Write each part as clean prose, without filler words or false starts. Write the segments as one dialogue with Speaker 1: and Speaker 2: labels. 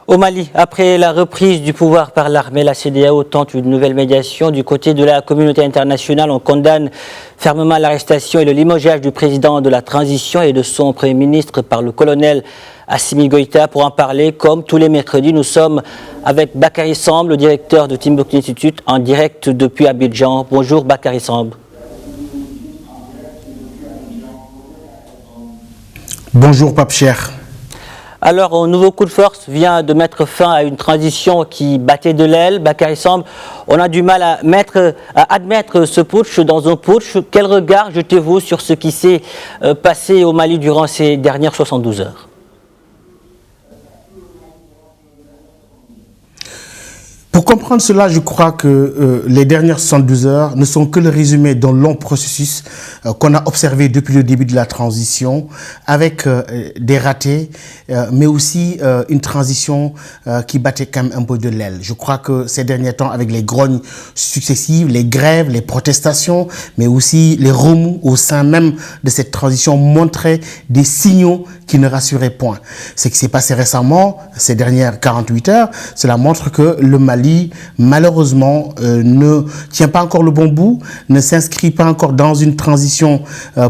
Speaker 1: Au Mali, après la reprise du pouvoir par l'armée, la CEDEAO tente une nouvelle médiation. Du côté de la communauté internationale, on condamne fermement l'arrestation et le limogeage du président de la transition et de son premier ministre par le colonel Assimi Goïta. Pour en parler, comme tous les mercredis, nous sommes avec Bakary Samb, le directeur de Timbuktu Institute, en direct depuis Abidjan. Bonjour Bakary Samb.
Speaker 2: Bonjour Pape Cher.
Speaker 1: Alors, un nouveau coup de force vient de mettre fin à une transition qui battait de l'aile. Bakary Samb, on a du mal à admettre ce putsch dans un putsch. Quel regard jetez-vous sur ce qui s'est passé au Mali durant ces dernières 72 heures?
Speaker 2: Pour comprendre cela, je crois que les dernières 72 heures ne sont que le résumé d'un long processus qu'on a observé depuis le début de la transition, avec des ratés, mais aussi une transition qui battait quand même un peu de l'aile. Je crois que ces derniers temps, avec les grognes successives, les grèves, les protestations, mais aussi les remous au sein même de cette transition montraient des signaux qui ne rassuraient point. Ce qui s'est passé récemment, ces dernières 48 heures, cela montre que le Mali, malheureusement, ne tient pas encore le bon bout, ne s'inscrit pas encore dans une transition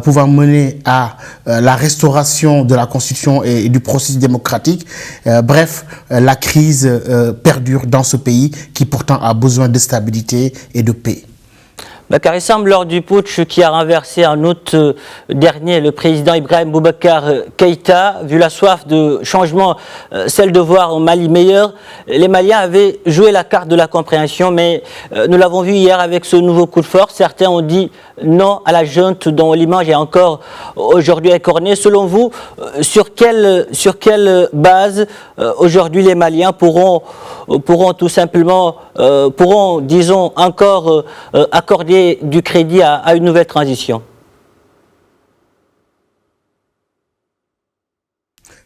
Speaker 2: pouvant mener à la restauration de la Constitution et du processus démocratique. Bref, la crise perdure dans ce pays qui pourtant a besoin de stabilité et de paix.
Speaker 1: Bakary Samb, lors du putsch qui a renversé en août dernier le président Ibrahim Boubacar Keïta, vu la soif de changement, celle de voir un Mali meilleur, les Maliens avaient joué la carte de la compréhension, mais nous l'avons vu hier avec ce nouveau coup de force. Certains ont dit non à la junte dont l'image est encore aujourd'hui écornée. Selon vous, sur quelle base aujourd'hui les Maliens pourront tout simplement, disons, encore accorder du crédit à une nouvelle transition?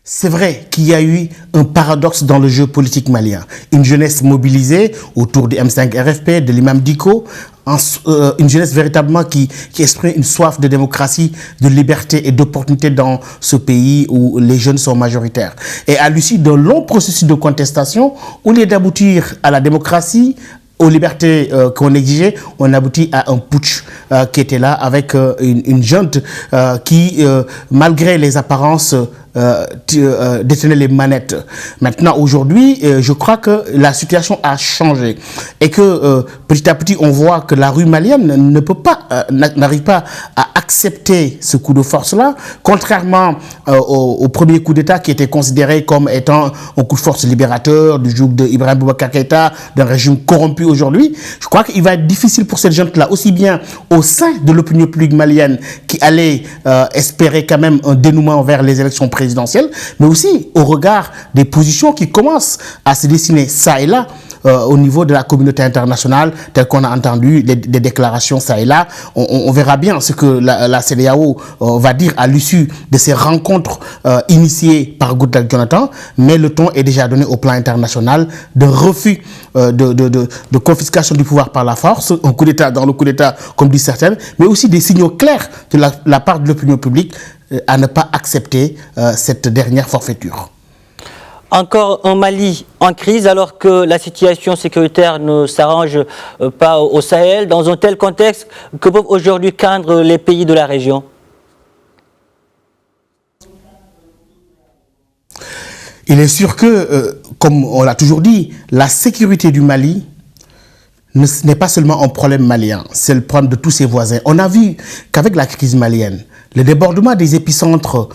Speaker 2: C'est vrai qu'il y a eu un paradoxe dans le jeu politique malien. Une jeunesse mobilisée autour du M5 RFP, de l'imam Dicko, une jeunesse véritablement qui exprime une soif de démocratie, de liberté et d'opportunité dans ce pays où les jeunes sont majoritaires. Et à l'issue d'un long processus de contestation, au lieu d'aboutir à la démocratie, aux libertés qu'on exigeait, on aboutit à un putsch qui était là avec une junte qui, malgré les apparences, détenait les manettes. Maintenant, aujourd'hui, je crois que la situation a changé et que petit à petit, on voit que la rue malienne n'arrive pas à accepter ce coup de force-là, contrairement au premier coup d'État qui était considéré comme étant un coup de force libérateur du joug d'Ibrahim Boubacar Keïta, d'un régime corrompu aujourd'hui. Je crois qu'il va être difficile pour cette junte-là, aussi bien au sein de l'opinion publique malienne qui allait espérer quand même un dénouement vers les élections présidentielle, mais aussi au regard des positions qui commencent à se dessiner ça et là au niveau de la communauté internationale, tel qu'on a entendu des déclarations ça et là. On verra bien ce que la CEDEAO va dire à l'issue de ces rencontres initiées par Goodluck Jonathan, mais le ton est déjà donné au plan international de refus de confiscation du pouvoir par la force, un coup d'État dans le coup d'État, comme disent certaines, mais aussi des signaux clairs de la part de l'opinion publique à ne pas accepter cette dernière forfaiture.
Speaker 1: Encore un Mali en crise alors que la situation sécuritaire ne s'arrange pas au Sahel. Dans un tel contexte, que peuvent aujourd'hui craindre les pays de la région?
Speaker 2: Il est sûr que, comme on l'a toujours dit, la sécurité du Mali n'est pas seulement un problème malien, c'est le problème de tous ses voisins. On a vu qu'avec la crise malienne, le débordement des épicentres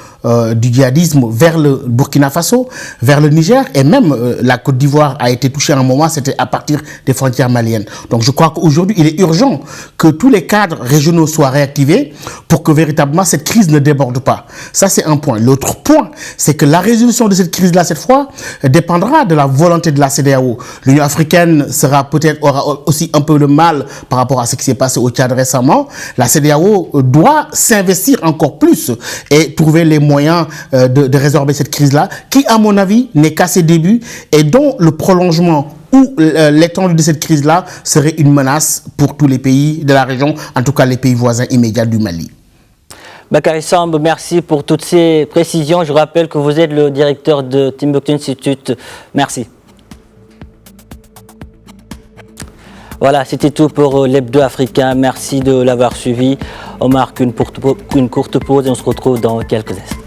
Speaker 2: du djihadisme vers le Burkina Faso, vers le Niger et même la Côte d'Ivoire a été touchée à un moment, c'était à partir des frontières maliennes. Donc je crois qu'aujourd'hui, il est urgent que tous les cadres régionaux soient réactivés pour que véritablement cette crise ne déborde pas. Ça, c'est un point. L'autre point, c'est que la résolution de cette crise-là, cette fois, dépendra de la volonté de la CEDEAO. L'Union africaine aura aussi un peu le mal par rapport à ce qui s'est passé au Tchad récemment. La CEDEAO doit s'investir encore plus et trouver les moyens de résorber cette crise-là, qui, à mon avis, n'est qu'à ses débuts et dont le prolongement ou l'étendue de cette crise-là serait une menace pour tous les pays de la région, en tout cas les pays voisins immédiats du Mali.
Speaker 1: Bakary Samb, merci pour toutes ces précisions. Je rappelle que vous êtes le directeur de Timbuktu Institute. Merci. Voilà, c'était tout pour l'Hebdo africain. Merci de l'avoir suivi. On marque une courte pause et on se retrouve dans quelques instants.